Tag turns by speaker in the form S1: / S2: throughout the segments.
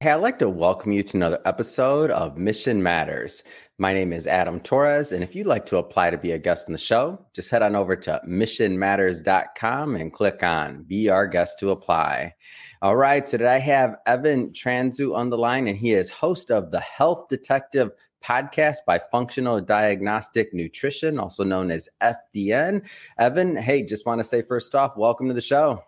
S1: Hey, I'd like to welcome you to another episode of Mission Matters. My name is Adam Torres, and if you'd like to apply to be a guest on the show, just head on over to missionmatters.com and click on Be Our Guest to Apply. All right, so today I have Evan Transue on the line, and he is host of the Health Detective podcast by Functional Diagnostic Nutrition, also known as FDN. Evan, hey, just want to say first off, welcome to the show.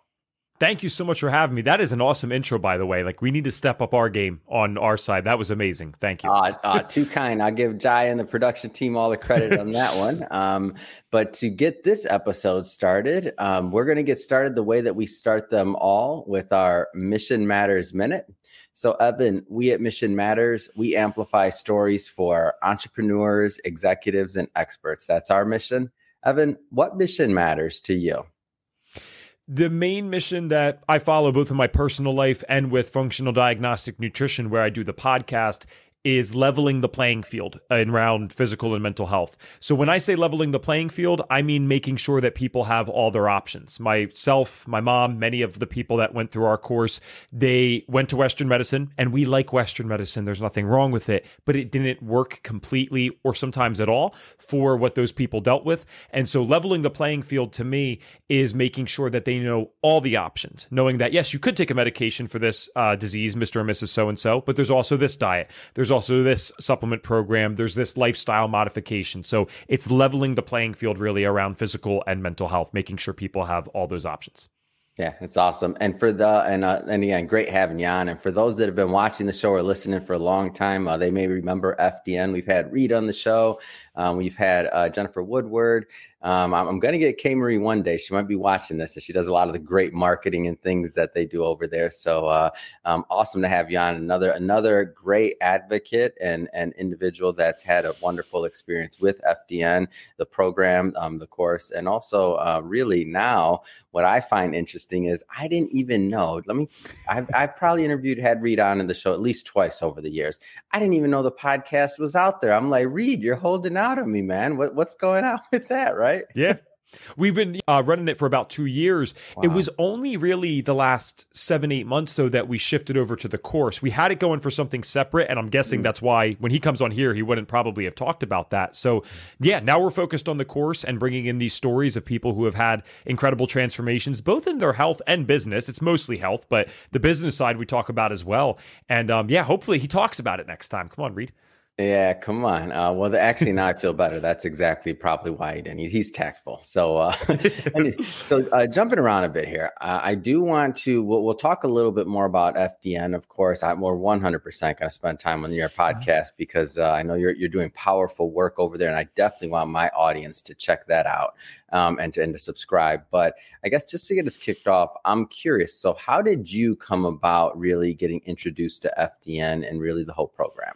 S2: Thank you so much for having me. That is an awesome intro, by the way. Like, we need to step up our game on our side. That was amazing. Thank you.
S1: Too kind. I'll give Jai and the production team all the credit on that one. But to get this episode started, we're going to get started the way that we start them all with our Mission Matters Minute. So, Evan, we at Mission Matters, we amplify stories for entrepreneurs, executives, and experts. That's our mission. Evan, what mission matters to you?
S2: The main mission that I follow both in my personal life and with Functional Diagnostic Nutrition, where I do the podcast, is leveling the playing field around physical and mental health. So when I say leveling the playing field, I mean making sure that people have all their options. Myself, my mom, many of the people that went through our course, they went to Western medicine, and we like Western medicine. There's nothing wrong with it, but it didn't work completely or sometimes at all for what those people dealt with. And so leveling the playing field to me is making sure that they know all the options, knowing that, yes, you could take a medication for this disease, Mr. and Mrs. So-and-so, but there's also this diet. There's also this supplement program. There's this lifestyle modification. So it's leveling the playing field really around physical and mental health, making sure people have all those options.
S1: Yeah, it's awesome. And and again, great having you on. And for those that have been watching the show or listening for a long time, they may remember FDN. We've had Reed on the show. We've had Jennifer Woodward. I'm going to get Kay Marie one day. She might be watching this. She does a lot of the great marketing and things that they do over there. So awesome to have you on. Another great advocate and individual that's had a wonderful experience with FDN, the program, the course, and also really now what I find interesting is I didn't even know. I've probably had Reed on in the show at least twice over the years. I didn't even know the podcast was out there. I'm like, Reed, you're holding out on me, man. What's going on with that, right?
S2: Yeah. We've been running it for about 2 years. Wow. It was only really the last 7-8 months, though, that we shifted over to the course. We had it going for something separate, and I'm guessing that's why when he comes on here, he wouldn't probably have talked about that. So, yeah, now we're focused on the course and bringing in these stories of people who have had incredible transformations, both in their health and business. It's mostly health, but the business side we talk about as well. And, hopefully he talks about it next time. Come on, Reed.
S1: Yeah, come on. Actually, now I feel better. That's exactly probably why he didn't. He's tactful. So, jumping around a bit here, I do want to. We'll talk a little bit more about FDN. Of course, we're 100% going to spend time on your podcast because I know you're doing powerful work over there, and I definitely want my audience to check that out and to subscribe. But I guess just to get us kicked off, I'm curious. So, how did you come about really getting introduced to FDN and really the whole program?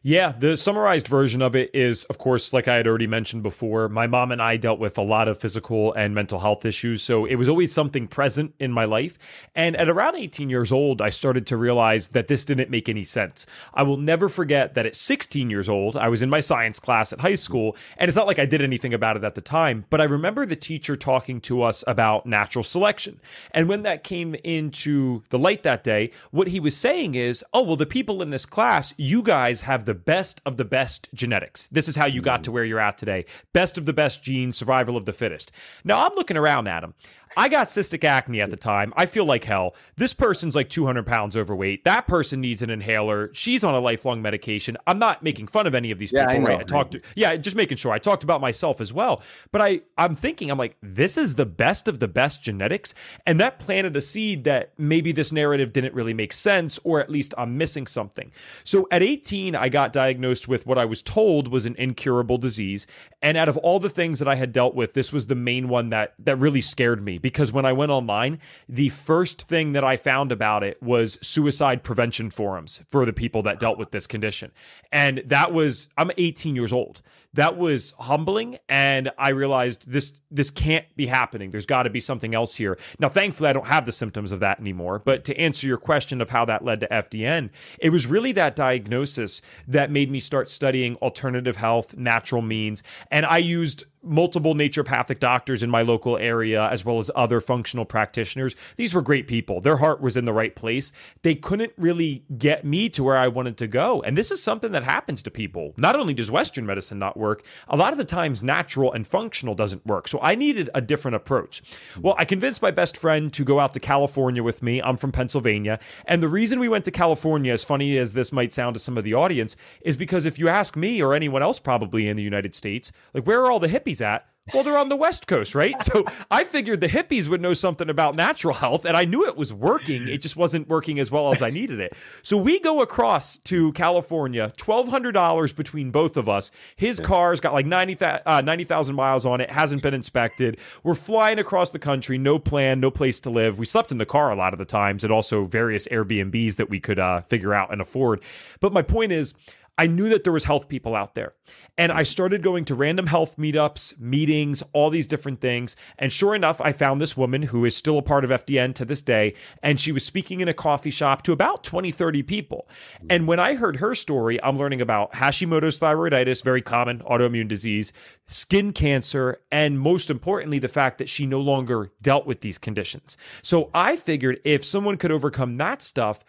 S2: Yeah, the summarized version of it is, of course, like I had already mentioned before, my mom and I dealt with a lot of physical and mental health issues. So it was always something present in my life. And at around 18 years old, I started to realize that this didn't make any sense. I will never forget that at 16 years old, I was in my science class at high school. And it's not like I did anything about it at the time, but I remember the teacher talking to us about natural selection. And when that came into the light that day, what he was saying is, oh, well, the people in this class, you guys have the best of the best genetics. This is how you got to where you're at today. Best of the best genes, survival of the fittest. Now, I'm looking around, Adam. I got cystic acne at the time. I feel like hell. This person's like 200 pounds overweight. That person needs an inhaler. She's on a lifelong medication. I'm not making fun of any of these people, right? Just making sure. I talked about myself as well. But I'm thinking, I'm like, this is the best of the best genetics. And that planted a seed that maybe this narrative didn't really make sense, or at least I'm missing something. So at 18, I got diagnosed with what I was told was an incurable disease. And out of all the things that I had dealt with, this was the main one that really scared me. Because when I went online, the first thing that I found about it was suicide prevention forums for the people that dealt with this condition. And I'm 18 years old. That was humbling, and I realized this can't be happening. There's got to be something else here. Now, thankfully, I don't have the symptoms of that anymore, but to answer your question of how that led to FDN, it was really that diagnosis that made me start studying alternative health, natural means, and I used multiple naturopathic doctors in my local area, as well as other functional practitioners. These were great people. Their heart was in the right place. They couldn't really get me to where I wanted to go. And this is something that happens to people. Not only does Western medicine not work, a lot of the times natural and functional doesn't work. So I needed a different approach. Well, I convinced my best friend to go out to California with me. I'm from Pennsylvania. And the reason we went to California, as funny as this might sound to some of the audience, is because if you ask me or anyone else probably in the United States, like, where are all the hippies at? Well, they're on the West Coast, right? So I figured the hippies would know something about natural health, and I knew it was working. It just wasn't working as well as I needed it. So we go across to California, $1,200 between both of us. His car's got like 90,000 miles on it, hasn't been inspected. We're flying across the country, no plan, no place to live. We slept in the car a lot of the times, and also various Airbnbs that we could figure out and afford. But my point is, I knew that there was health people out there. And I started going to random health meetups, meetings, all these different things. And sure enough, I found this woman who is still a part of FDN to this day. And she was speaking in a coffee shop to about 20, 30 people. And when I heard her story, I'm learning about Hashimoto's thyroiditis, very common autoimmune disease, skin cancer, and most importantly, the fact that she no longer dealt with these conditions. So I figured if someone could overcome that stuff,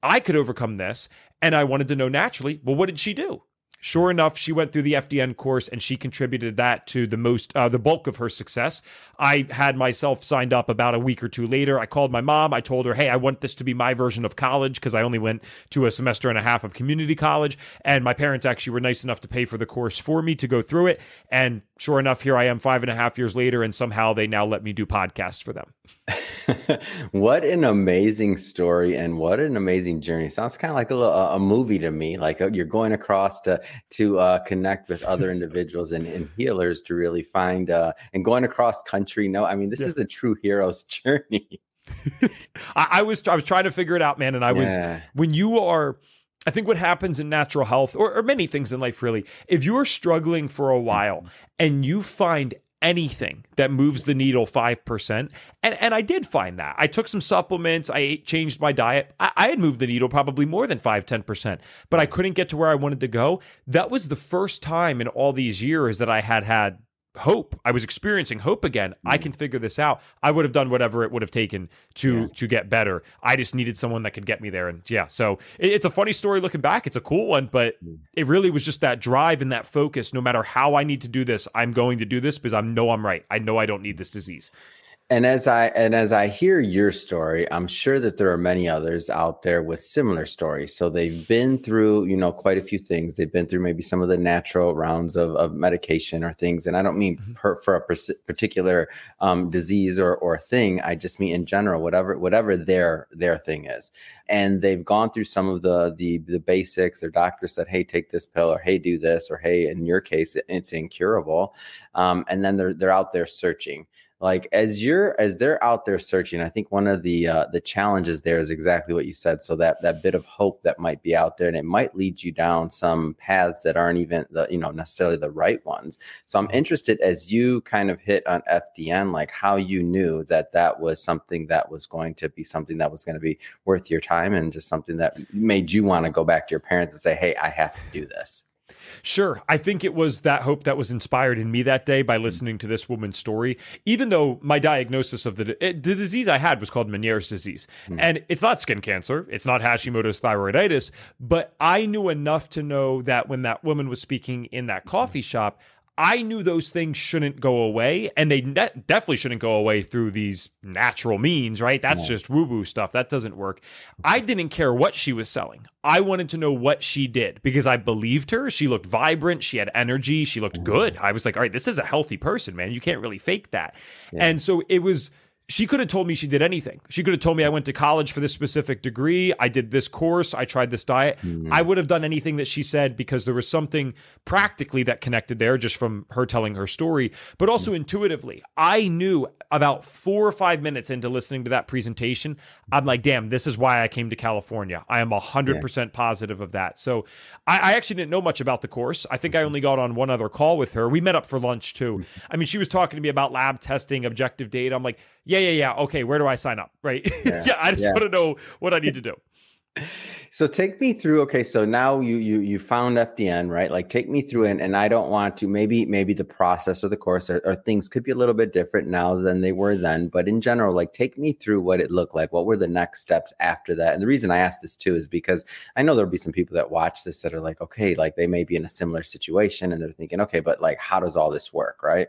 S2: I could overcome this. And I wanted to know naturally, well, what did she do? Sure enough, she went through the FDN course and she contributed that to the bulk of her success. I had myself signed up about a week or two later. I called my mom. I told her, hey, I want this to be my version of college because I only went to a semester and a half of community college. And my parents actually were nice enough to pay for the course for me to go through it. And sure enough, here I am 5.5 years later, and somehow they now let me do podcasts for them.
S1: What an amazing story and what an amazing journey. Sounds kind of like a movie to me. Like you're going across to connect with other individuals and healers to really find and going across country. No, I mean, this is a true hero's journey.
S2: I was trying to figure it out, man. And when you are, I think what happens in natural health or many things in life, really, if you are struggling for a while and you find anything that moves the needle 5%. And I did find that. I took some supplements. I changed my diet. I had moved the needle probably more than 5-10%, but I couldn't get to where I wanted to go. That was the first time in all these years that I had hope. I was experiencing hope again. I can figure this out. I would have done whatever it would have taken to get better. I just needed someone that could get me there. And so it's a funny story looking back. It's a cool one, but it really was just that drive and that focus. No matter how I need to do this, I'm going to do this because I know I'm right. I know I don't need this disease.
S1: And as I hear your story, I'm sure that there are many others out there with similar stories. So they've been through, quite a few things. They've been through maybe some of the natural rounds of medication or things. And I don't mean for a particular disease or thing. I just mean in general, whatever their thing is. And they've gone through some of the basics. Their doctor said, hey, take this pill, or hey, do this, or hey, in your case, it's incurable. And then they're out there searching. Like as they're out there searching, I think one of the challenges there is exactly what you said. So that bit of hope that might be out there, and it might lead you down some paths that aren't even necessarily the right ones. So I'm interested, as you kind of hit on FDN, like how you knew that was something that was going to be something that was going to be worth your time, and just something that made you want to go back to your parents and say, hey, I have to do this.
S2: Sure. I think it was that hope that was inspired in me that day by listening to this woman's story, even though my diagnosis of the disease I had was called Meniere's disease. And it's not skin cancer. It's not Hashimoto's thyroiditis. But I knew enough to know that when that woman was speaking in that coffee shop, I knew those things shouldn't go away, and they definitely shouldn't go away through these natural means, right? That's just woo-woo stuff. That doesn't work. I didn't care what she was selling. I wanted to know what she did because I believed her. She looked vibrant. She had energy. She looked good. I was like, all right, this is a healthy person, man. You can't really fake that. And so it was... She could have told me she did anything. She could have told me I went to college for this specific degree. I did this course. I tried this diet. I would have done anything that she said because there was something practically that connected there just from her telling her story, but also intuitively. I knew about 4 or 5 minutes into listening to that presentation, I'm like, damn, this is why I came to California. I am 100% positive of that. So I actually didn't know much about the course. I think I only got on one other call with her. We met up for lunch too. I mean, she was talking to me about lab testing, objective data. I'm like, yeah. Okay, where do I sign up? Right? I just want to know what I need to do.
S1: So take me through. Okay, so now you found FDN, right? Like take me through, and I don't want to. Maybe the process or the course or things could be a little bit different now than they were then. But in general, like take me through what it looked like. What were the next steps after that? And the reason I asked this too is because I know there'll be some people that watch this that are like, okay, like they may be in a similar situation and they're thinking, okay, but like how does all this work, right?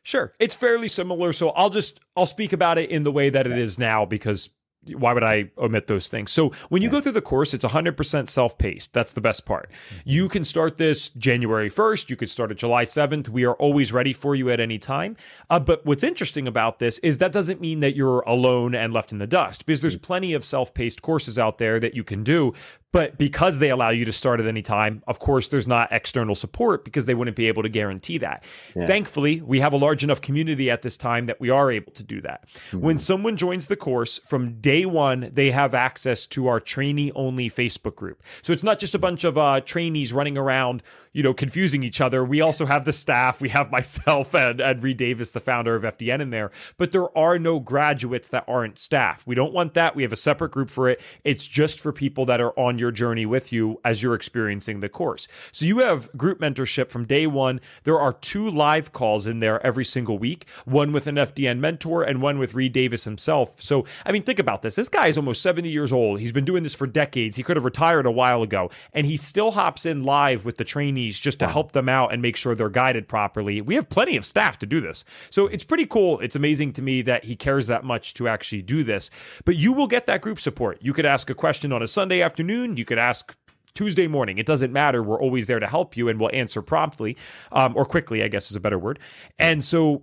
S2: Sure, it's fairly similar. So I'll speak about it in the way that it is now, because why would I omit those things? So when you go through the course, it's 100% self-paced. That's the best part. You can start this January 1st. You could start it July 7th. We are always ready for you at any time. But what's interesting about this is that doesn't mean that you're alone and left in the dust, because there's plenty of self-paced courses out there that you can do. But because they allow you to start at any time, of course, there's not external support because they wouldn't be able to guarantee that. Yeah. Thankfully, we have a large enough community at this time that we are able to do that. Mm-hmm. When someone joins the course, from day one, they have access to our trainee-only Facebook group. So it's not just a bunch of trainees running around, confusing each other. We also have the staff. We have myself and Reed Davis, the founder of FDN, in there. But there are no graduates that aren't staff. We don't want that. We have a separate group for it. It's just for people that are on your journey with you as you're experiencing the course. So you have group mentorship from day one. There are 2 live calls in there every single week, one with an FDN mentor and one with Reed Davis himself. So, I mean, think about this. This guy is almost 70 years old. He's been doing this for decades. He could have retired a while ago, and he still hops in live with the trainees just to help them out and make sure they're guided properly. We have plenty of staff to do this. So it's pretty cool. It's amazing to me that he cares that much to actually do this. But you will get that group support. You could ask a question on a Sunday afternoon. You could ask Tuesday morning. It doesn't matter. We're always there to help you, and we'll answer promptly, or quickly, I guess is a better word. And so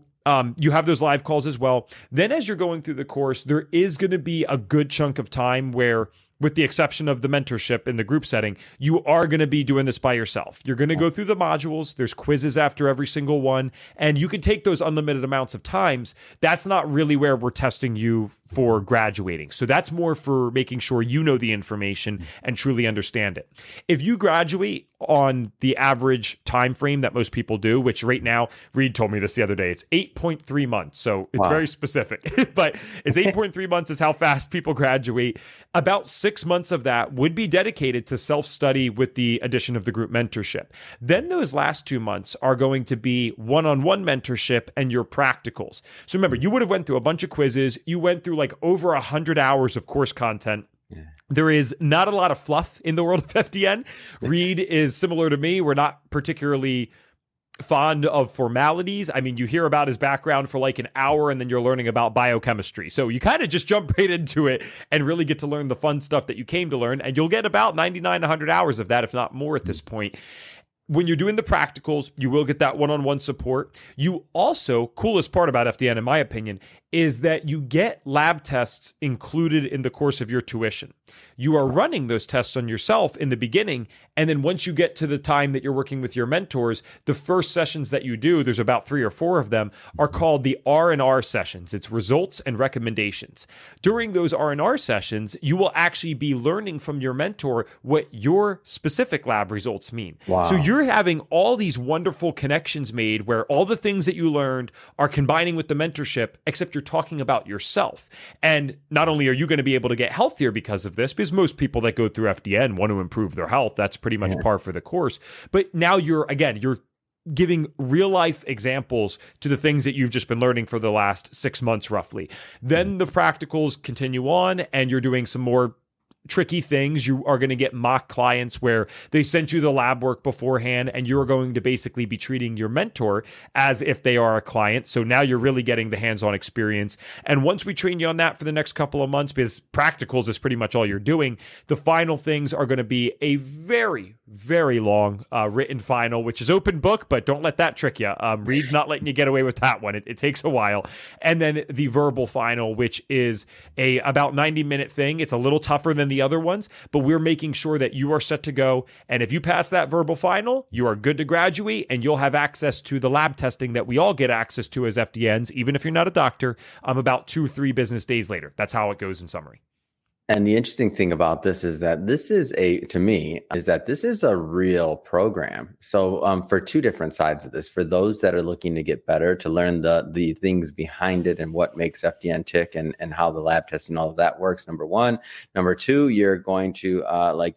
S2: you have those live calls as well. Then as you're going through the course, there is going to be a good chunk of time where, with the exception of the mentorship in the group setting, you are going to be doing this by yourself. You're going to go through the modules. There's quizzes after every single one, and you can take those unlimited amounts of times. That's not really where we're testing you for graduating. So that's more for making sure you know the information and truly understand it. If you graduate on the average time frame that most people do, which right now, Reed told me this the other day, it's 8.3 months. So it's very specific, but it's 8.3 months is how fast people graduate. About 6 months of that would be dedicated to self-study with the addition of the group mentorship. Then those last 2 months are going to be one-on-one mentorship and your practicals. So remember, you would have went through a bunch of quizzes. You went through like over 100 hours of course content. Yeah. There is not a lot of fluff in the world of FDN. Reed is similar to me. We're not particularly fond of formalities. I mean, you hear about his background for like an hour and then you're learning about biochemistry. So you kind of just jump right into it and really get to learn the fun stuff that you came to learn. And you'll get about 99, 100 hours of that, if not more at this point. When you're doing the practicals, you will get that one-on-one support. You also, coolest part about FDN, in my opinion, is that you get lab tests included in the course of your tuition. You are running those tests on yourself in the beginning, and then once you get to the time that you're working with your mentors, the first sessions that you do, there's about 3 or 4 of them, are called the R&R sessions. It's results and recommendations. During those R&R sessions, you will actually be learning from your mentor what your specific lab results mean. Wow. So you're having all these wonderful connections made where all the things that you learned are combining with the mentorship, except you're talking about yourself. And not only are you going to be able to get healthier because of this, because most people that go through FDN want to improve their health. That's pretty much par for the course. But now you're giving real life examples to the things that you've just been learning for the last 6 months, roughly. Then the practicals continue on and you're doing some more tricky things. You are going to get mock clients where they sent you the lab work beforehand and you're going to basically be treating your mentor as if they are a client. So now you're really getting the hands-on experience. And once we train you on that for the next couple of months, because practicals is pretty much all you're doing, the final things are going to be a very, very long written final, which is open book, but don't let that trick you. Reed's not letting you get away with that one. It takes a while. And then the verbal final, which is a about 90-minute thing. It's a little tougher than the other ones, but we're making sure that you are set to go. And if you pass that verbal final, you are good to graduate and you'll have access to the lab testing that we all get access to as FDNs, even if you're not a doctor, about 2 or 3 business days later. That's how it goes in summary.
S1: And the interesting thing about this is that to me, is that this is a real program. So for two different sides of this, for those that are looking to get better, to learn the things behind it and what makes FDN tick and how the lab test and all of that works, number one. Number two, you're going to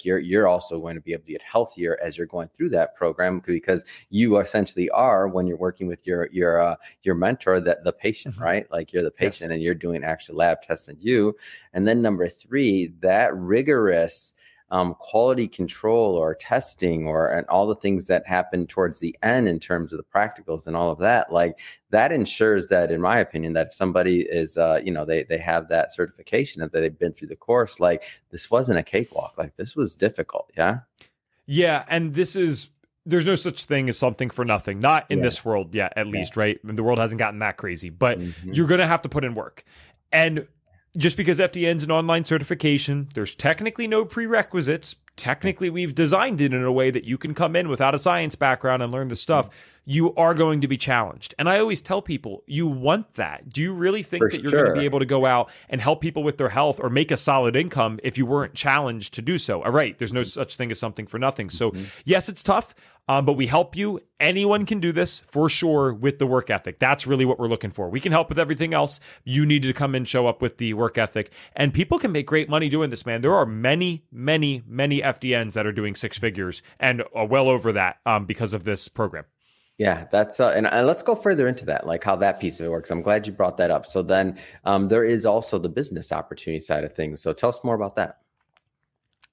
S1: you're also going to be able to get healthier as you're going through that program, because you essentially are, when you're working with your mentor, that the patient, right? Like you're the patient, yes, and you're doing actual lab tests on you. And then number three, that rigorous quality control or testing and all the things that happen towards the end in terms of the practicals and all of that, like that ensures that, in my opinion, that if somebody is, they have that certification and that they've been through the course, like this wasn't a cakewalk, like this was difficult. Yeah.
S2: Yeah. And there's no such thing as something for nothing, not in this world yet, at least, right? The world hasn't gotten that crazy, but you're going to have to put in work. And just because FDN's an online certification, there's technically no prerequisites. Technically, we've designed it in a way that you can come in without a science background and learn the stuff. You are going to be challenged. And I always tell people, you want that. Do you really think that you're going to be able to go out and help people with their health or make a solid income if you weren't challenged to do so? All right, there's no such thing as something for nothing. So yes, it's tough, but we help you. Anyone can do this for sure with the work ethic. That's really what we're looking for. We can help with everything else. You need to come and show up with the work ethic. And people can make great money doing this, man. There are many, many, many FDNs that are doing six figures and well over that because of this program.
S1: Yeah, that's and let's go further into that, like how that piece of it works. I'm glad you brought that up. So then there is also the business opportunity side of things. So tell us more about that.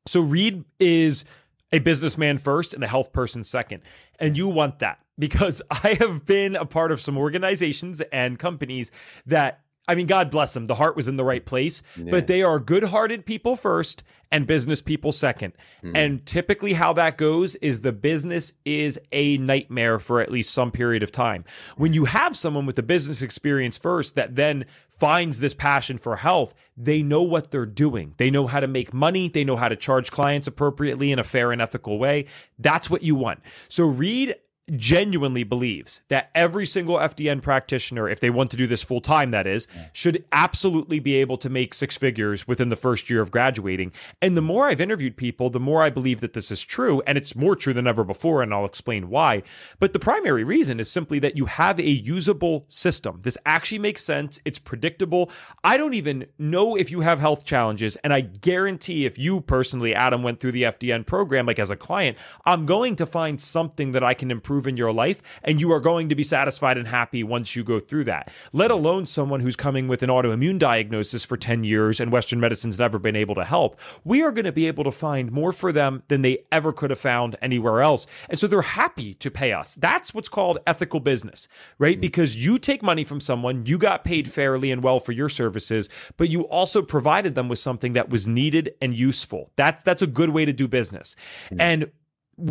S2: So Reed is a businessman first and a health person second. And you want that, because I have been a part of some organizations and companies that, I mean, God bless them, the heart was in the right place, but they are good-hearted people first and business people second. And typically how that goes is the business is a nightmare for at least some period of time. When you have someone with the business experience first that then finds this passion for health, they know what they're doing. They know how to make money. They know how to charge clients appropriately in a fair and ethical way. That's what you want. So Reed genuinely believes that every single FDN practitioner, if they want to do this full time, that is, should absolutely be able to make six figures within the first year of graduating. And the more I've interviewed people, the more I believe that this is true, and it's more true than ever before, and I'll explain why. But the primary reason is simply that you have a usable system. This actually makes sense. It's predictable. I don't even know if you have health challenges, and I guarantee if you personally, Adam, went through the FDN program, like as a client, I'm going to find something that I can improve in your life, and you are going to be satisfied and happy once you go through that. Let alone someone who's coming with an autoimmune diagnosis for 10 years and Western medicine's never been able to help. We are going to be able to find more for them than they ever could have found anywhere else. And so they're happy to pay us. That's what's called ethical business, right? Because you take money from someone, you got paid fairly and well for your services, but you also provided them with something that was needed and useful. That's a good way to do business. And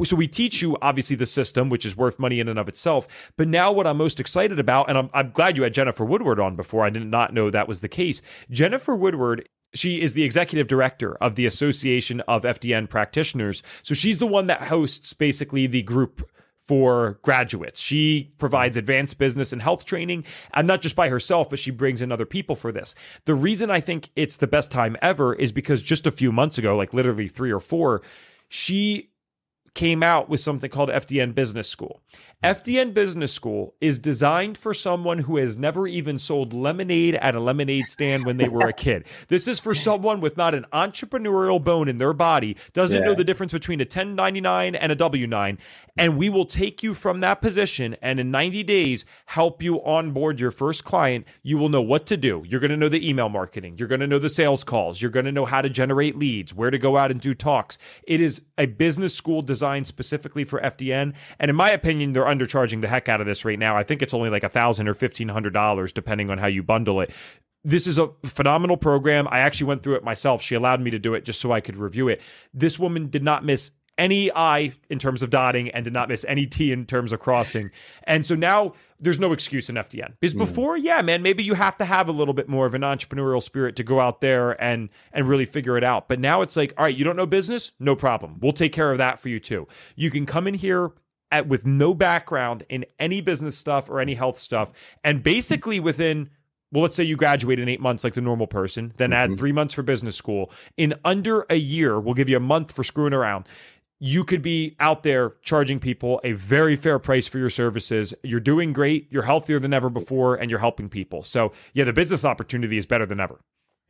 S2: so we teach you, obviously, the system, which is worth money in and of itself. But now what I'm most excited about, and I'm glad you had Jennifer Woodward on before. I did not know that was the case. Jennifer Woodward, she is the executive director of the Association of FDN Practitioners. So she's the one that hosts basically the group for graduates. She provides advanced business and health training, and not just by herself, but she brings in other people for this. The reason I think it's the best time ever is because just a few months ago, like literally 3 or 4, she came out with something called FDN Business School. FDN Business School is designed for someone who has never even sold lemonade at a lemonade stand when they were a kid. This is for someone with not an entrepreneurial bone in their body, doesn't know the difference between a 1099 and a W9, and we will take you from that position and in 90 days help you onboard your first client. You will know what to do. You're going to know the email marketing. You're going to know the sales calls. You're going to know how to generate leads, where to go out and do talks. It is a business school designed specifically for FDN, and in my opinion, they're undercharging the heck out of this right now. I think it's only like $1,000 or $1,500 depending on how you bundle it. This is a phenomenal program. I actually went through it myself. She allowed me to do it just so I could review it. This woman did not miss any I in terms of dotting and did not miss any T in terms of crossing. And so now there's no excuse in FDN. Because before, maybe you have to have a little bit more of an entrepreneurial spirit to go out there and really figure it out. But now it's like, all right, you don't know business? No problem. We'll take care of that for you too. You can come in here with no background in any business stuff or any health stuff, and basically within well, let's say you graduate in 8 months like the normal person, then add 3 months for business school. In under a year, we'll give you a month for screwing around. You could be out there charging people a very fair price for your services. You're doing great. You're healthier than ever before, and you're helping people. So yeah, the business opportunity is better than ever.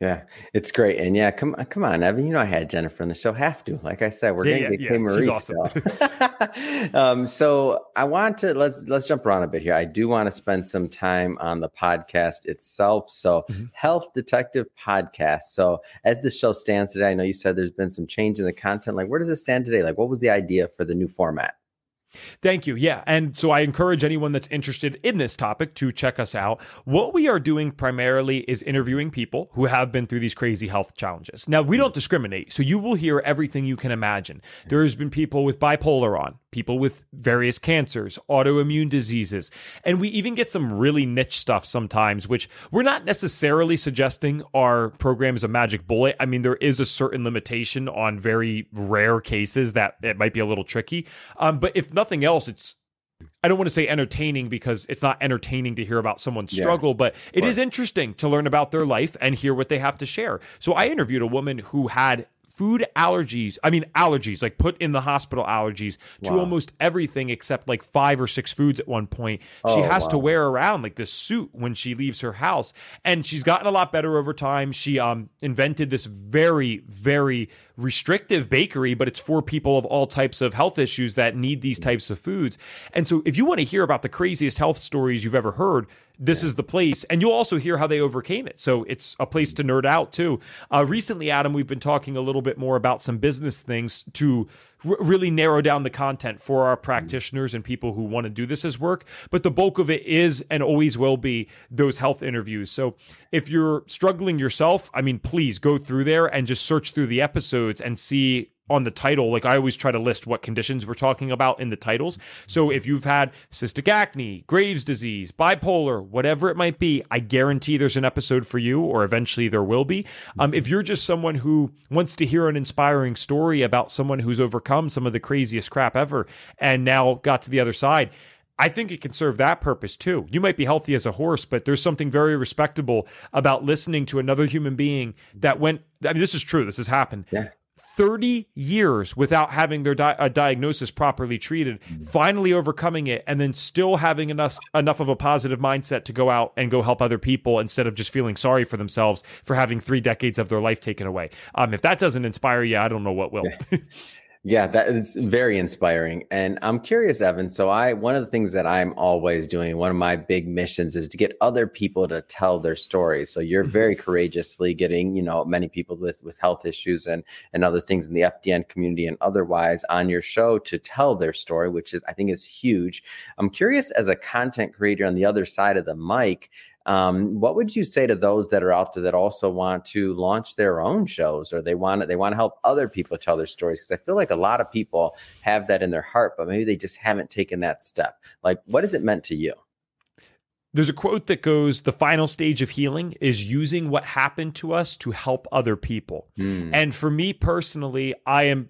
S1: Yeah, it's great. And yeah, come on, Evan. You know I had Jennifer on the show. Have to. Like I said, we're going to get Kay Maurice.
S2: She's awesome.
S1: So I want to let's jump around a bit here. I do want to spend some time on the podcast itself. So Health Detective Podcast. So as the show stands today, I know you said there's been some change in the content. Like, where does it stand today? Like, what was the idea for the new format?
S2: Thank you. Yeah. And so I encourage anyone that's interested in this topic to check us out. What we are doing primarily is interviewing people who have been through these crazy health challenges. Now, we don't discriminate, so you will hear everything you can imagine. There's been people with bipolar on, people with various cancers, autoimmune diseases, and we even get some really niche stuff sometimes, which we're not necessarily suggesting our program is a magic bullet. I mean, there is a certain limitation on very rare cases that it might be a little tricky. But if nothing else, I don't want to say entertaining because it's not entertaining to hear about someone's struggle, but it is interesting to learn about their life and hear what they have to share. So I interviewed a woman who had allergies, like put in the hospital allergies to almost everything except like 5 or 6 foods at one point. She has to wear around like this suit when she leaves her house, and she's gotten a lot better over time. She invented this very, very restrictive bakery, but it's for people of all types of health issues that need these types of foods. And so if you want to hear about the craziest health stories you've ever heard, this is the place. And you'll also hear how they overcame it. So it's a place to nerd out too. Recently, Adam, we've been talking a little bit more about some business things to really narrow down the content for our practitioners and people who want to do this as work. But the bulk of it is and always will be those health interviews. So if you're struggling yourself, I mean, please go through there and just search through the episodes and see on the title. Like I always try to list what conditions we're talking about in the titles. So if you've had cystic acne, Graves' disease, bipolar, whatever it might be, I guarantee there's an episode for you, or eventually there will be. If you're just someone who wants to hear an inspiring story about someone who's overcome some of the craziest crap ever and now got to the other side, I think it can serve that purpose too. You might be healthy as a horse, but there's something very respectable about listening to another human being that went, I mean, this is true. This has happened. 30 years without having their diagnosis properly treated, finally overcoming it, and then still having enough of a positive mindset to go out and go help other people instead of just feeling sorry for themselves for having 3 decades of their life taken away. If that doesn't inspire you, I don't know what will.
S1: Yeah, that is very inspiring. And I'm curious, Evan. So one of the things that I'm always doing, one of my big missions is to get other people to tell their stories. So you're very courageously getting, many people with health issues and other things in the FDN community and otherwise on your show to tell their story, which I think is huge. I'm curious, as a content creator on the other side of the mic, what would you say to those that are out there that also want to launch their own shows, or they want to help other people tell their stories? Because I feel like a lot of people have that in their heart, but maybe they just haven't taken that step. Like, what has it meant to you?
S2: There's a quote that goes, the final stage of healing is using what happened to us to help other people. And for me personally, I'm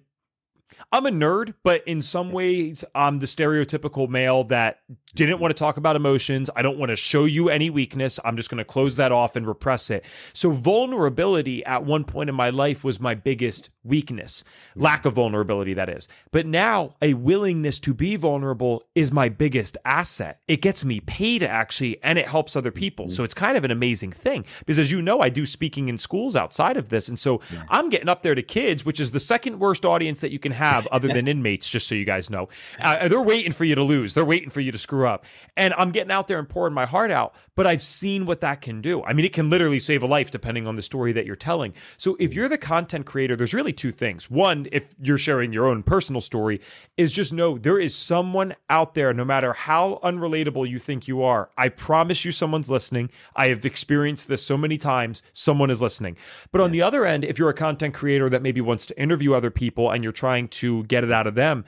S2: a nerd, but in some ways, I'm the stereotypical male that didn't want to talk about emotions. I don't want to show you any weakness. I'm just going to close that off and repress it. So vulnerability at one point in my life was my biggest weakness. Lack of vulnerability, that is. But now a willingness to be vulnerable is my biggest asset. It gets me paid actually, and it helps other people. So it's kind of an amazing thing because, as you know, I do speaking in schools outside of this. And so I'm getting up there to kids, which is the second worst audience that you can have other than inmates, just so you guys know. They're waiting for you to lose. They're waiting for you to screw up. And I'm getting out there and pouring my heart out, but I've seen what that can do. I mean, it can literally save a life depending on the story that you're telling. So if you're the content creator, there's really 2 things. One, if you're sharing your own personal story, is just know there is someone out there, no matter how unrelatable you think you are. I promise you someone's listening. I have experienced this so many times. Someone is listening. But on the other end, if you're a content creator that maybe wants to interview other people and you're trying to get it out of them,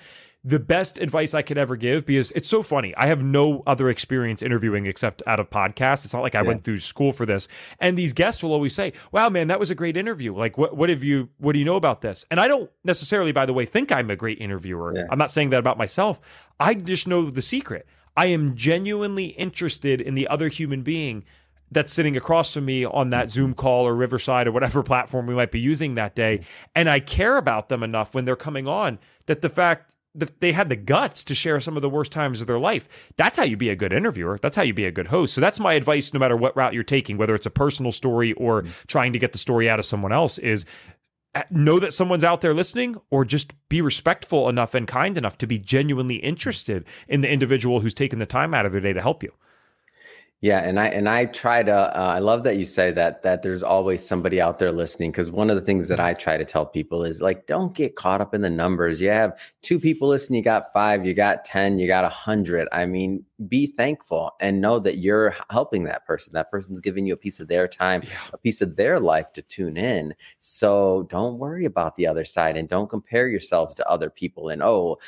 S2: the best advice I could ever give, because it's so funny. I have no other experience interviewing except out of podcasts. It's not like I went through school for this. And these guests will always say, wow, man, that was a great interview. Like, what do you know about this? And I don't necessarily, by the way, think I'm a great interviewer. Yeah. I'm not saying that about myself. I just know the secret. I am genuinely interested in the other human being that's sitting across from me on that Zoom call or Riverside or whatever platform we might be using that day. And I care about them enough when they're coming on that the fact that they had the guts to share some of the worst times of their life. That's how you be a good interviewer. That's how you be a good host. So that's my advice, no matter what route you're taking, whether it's a personal story or trying to get the story out of someone else, is know that someone's out there listening, or just be respectful enough and kind enough to be genuinely interested in the individual who's taken the time out of their day to help you.
S1: Yeah, and I try to. I love that you say that there's always somebody out there listening, because one of the things that I try to tell people is, like, don't get caught up in the numbers. You have 2 people listening, you got 5, you got 10, you got 100. I mean, be thankful and know that you're helping that person. That person's giving you a piece of their time, a piece of their life to tune in. So don't worry about the other side, and don't compare yourselves to other people. And, oh,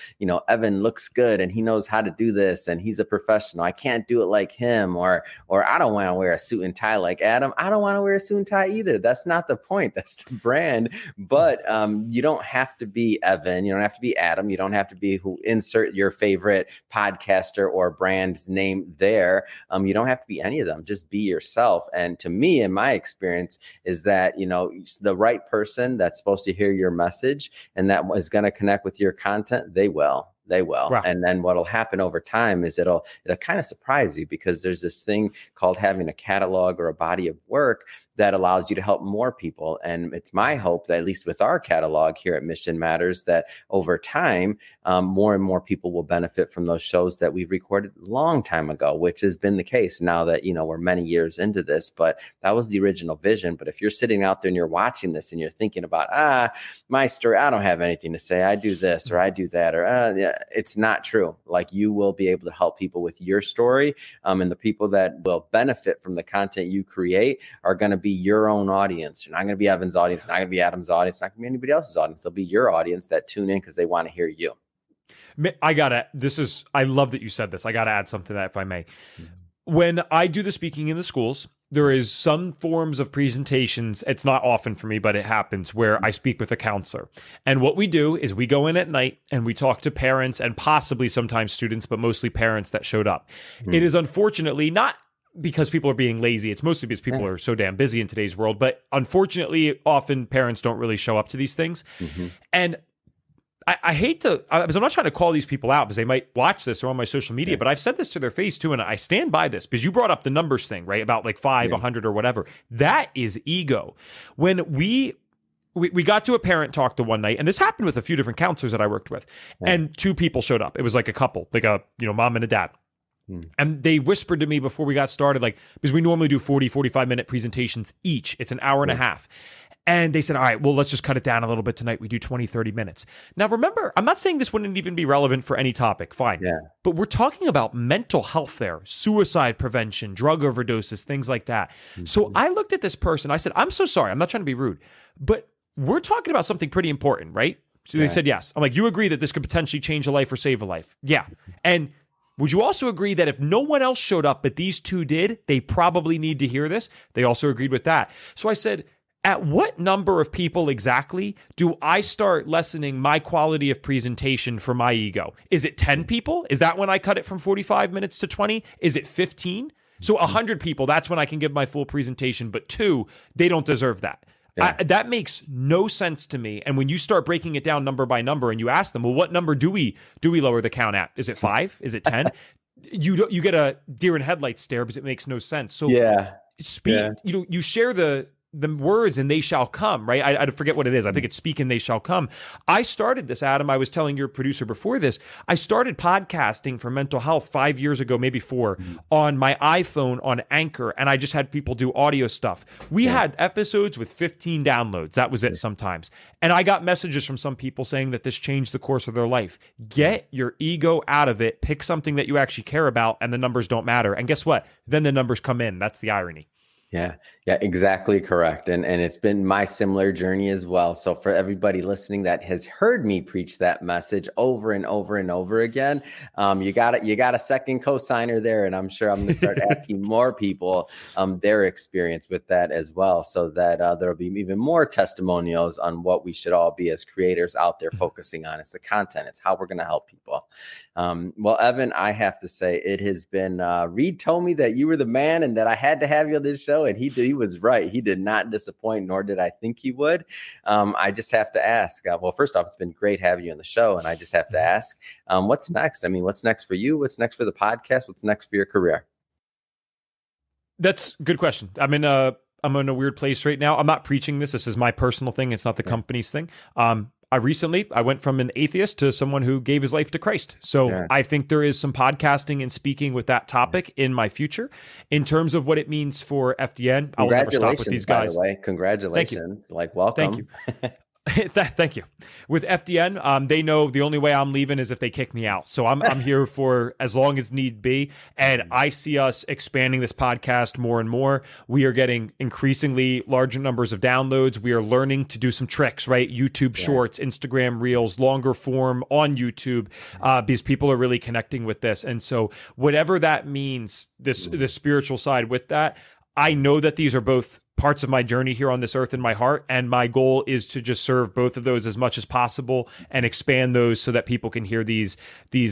S1: Evan looks good and he knows how to do this and he's a professional, I can't do it like him. Or I don't want to wear a suit and tie like Adam. I don't want to wear a suit and tie either. That's not the point. That's the brand. But you don't have to be Evan. You don't have to be Adam. You don't have to be insert your favorite podcaster or brand's name there. You don't have to be any of them. Just be yourself. And to me, in my experience, is that, the right person that's supposed to hear your message and that is going to connect with your content, they will. Wow. And then what'll happen over time is it'll kind of surprise you, because there's this thing called having a catalog or a body of work that allows you to help more people. And it's my hope that, at least with our catalog here at Mission Matters, that over time, more and more people will benefit from those shows that we've recorded a long time ago, which has been the case now that, we're many years into this. But that was the original vision. But if you're sitting out there and you're watching this and you're thinking about, my story, I don't have anything to say, I do this or I do that, or it's not true. Like, you will be able to help people with your story. And the people that will benefit from the content you create are going to be your own audience. You're not going to be Evan's audience, not going to be Adam's audience, not going to be anybody else's audience. They'll be your audience that tune in because they want to hear you.
S2: I love that you said this. I got to add something to that, if I may. When I do the speaking in the schools, there is some forms of presentations. It's not often for me, but it happens, where I speak with a counselor. And what we do is we go in at night and we talk to parents and possibly sometimes students, but mostly parents that showed up. It is unfortunately not because people are being lazy. It's mostly because people are so damn busy in today's world. But unfortunately, often parents don't really show up to these things. And I hate to, because I'm not trying to call these people out because they might watch this or on my social media, but I've said this to their face too. And I stand by this, because you brought up the numbers thing, right? About like 5, 100 or whatever. That is ego. When we got to a parent talk to one night, and this happened with a few different counselors that I worked with, and 2 people showed up. It was like a couple, like a, mom and a dad. And they whispered to me before we got started, like, because we normally do 40, 45-minute presentations each. It's an hour and a half. And they said, all right, well, let's just cut it down a little bit tonight. We do 20, 30 minutes. Now, remember, I'm not saying this wouldn't even be relevant for any topic. Fine. But we're talking about mental health there, suicide prevention, drug overdoses, things like that. So I looked at this person. I said, I'm so sorry. I'm not trying to be rude, but we're talking about something pretty important, right? So they said, yes. I'm like, you agree that this could potentially change a life or save a life? Yeah. And would you also agree that if no one else showed up, but these 2 did, they probably need to hear this? They also agreed with that. So I said, at what number of people exactly do I start lessening my quality of presentation for my ego? Is it 10 people? Is that when I cut it from 45 minutes to 20? Is it 15? So 100 people, that's when I can give my full presentation, but 2, they don't deserve that. That makes no sense to me. And when you start breaking it down number by number and you ask them, well, what number do we lower the count at? Is it 5? Is it 10? You get a deer in headlights stare because it makes no sense. So you share the words and they shall come, right? I forget what it is. I think it's speak and they shall come. I started this, Adam. I was telling your producer before this, I started podcasting for mental health 5 years ago, maybe 4, on my iPhone on Anchor. And I just had people do audio stuff. We had episodes with 15 downloads. That was it sometimes. And I got messages from some people saying that this changed the course of their life. Get your ego out of it. Pick something that you actually care about, and the numbers don't matter. And guess what? Then the numbers come in. That's the irony.
S1: Yeah, yeah, exactly correct. And it's been my similar journey as well. So for everybody listening that has heard me preach that message over and over and over again, you got a second cosigner there, and I'm sure I'm going to start asking more people their experience with that as well, so that there'll be even more testimonials on what we should all be as creators out there focusing on. It's the content. It's how we're going to help people. Well, Evan, I have to say it has been. Reed told me that you were the man and that I had to have you on this show. And he was right. He did not disappoint, nor did I think he would. I just have to ask. Well, first off, it's been great having you on the show. And I just have to ask, what's next? I mean, what's next for you? What's next for the podcast? What's next for your career?
S2: That's a good question. I'm in a weird place right now. I'm not preaching this. This is my personal thing. It's not the company's thing. I went from an atheist to someone who gave his life to Christ. So I think there is some podcasting and speaking with that topic in my future. In terms of what it means for FDN, I will never stop with these guys.
S1: By the way, congratulations. Welcome.
S2: Thank you. Thank you. With FDN, they know the only way I'm leaving is if they kick me out. So I'm here for as long as need be. And I see us expanding this podcast more and more. We are getting increasingly larger numbers of downloads. We are learning to do some tricks, right? YouTube Shorts, Instagram Reels, longer form on YouTube, because people are really connecting with this. And so whatever that means, the spiritual side with that, I know that these are both parts of my journey here on this earth in my heart. And my goal is to just serve both of those as much as possible and expand those so that people can hear these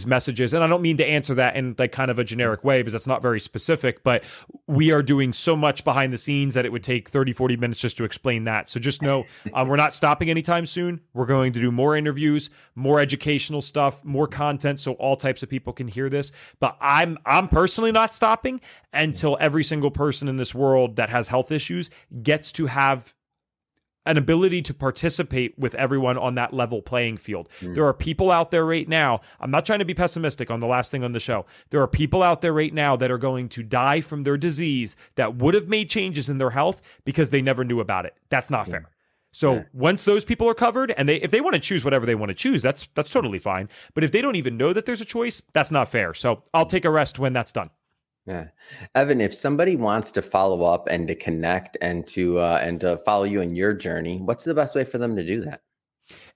S2: messages. And I don't mean to answer that in like kind of a generic way, because that's not very specific, but we are doing so much behind the scenes that it would take 30, 40 minutes just to explain that. So just know we're not stopping anytime soon. We're going to do more interviews, more educational stuff, more content, so all types of people can hear this. But I'm personally not stopping until every single person in this world that has health issues gets to have an ability to participate with everyone on that level playing field. There are people out there right now. I'm not trying to be pessimistic on the last thing on the show. There are people out there right now that are going to die from their disease that would have made changes in their health because they never knew about it. That's not fair. So once those people are covered, and if they want to choose whatever they want to choose, that's totally fine. But if they don't even know that there's a choice, that's not fair. So I'll take a rest when that's done.
S1: Yeah. Evan, if somebody wants to follow up and to connect and to follow you in your journey, what's the best way for them to do that?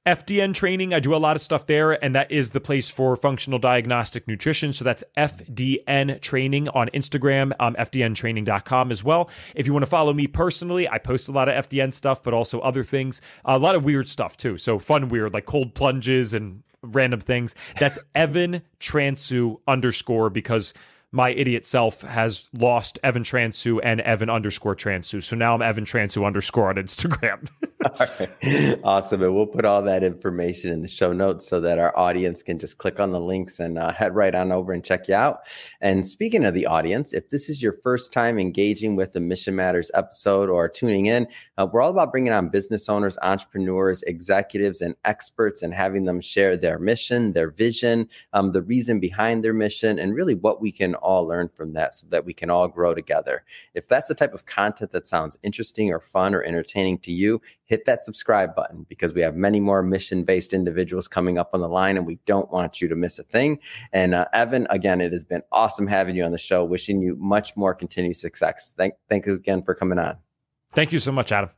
S2: FDN Training, I do a lot of stuff there, and that is the place for functional diagnostic nutrition. So that's FDN Training on Instagram, FDNtraining.com as well. If you want to follow me personally, I post a lot of FDN stuff, but also other things, a lot of weird stuff too. So fun, weird, like cold plunges and random things. That's Evan Transue _ because my idiot self has lost Evan Transue and Evan _Transue. So now I'm Evan Transue _ on Instagram.
S1: All right. Awesome. And we'll put all that information in the show notes so that our audience can just click on the links and head right on over and check you out. And speaking of the audience, if this is your first time engaging with the Mission Matters episode or tuning in, we're all about bringing on business owners, entrepreneurs, executives, and experts and having them share their mission, their vision, the reason behind their mission, and really what we can all learn from that so that we can all grow together. If that's the type of content that sounds interesting or fun or entertaining to you, hit that subscribe button, because we have many more mission-based individuals coming up on the line and we don't want you to miss a thing. And Evan, again, it has been awesome having you on the show. Wishing you much more continued success. Thank you again for coming on.
S2: Thank you so much, Adam.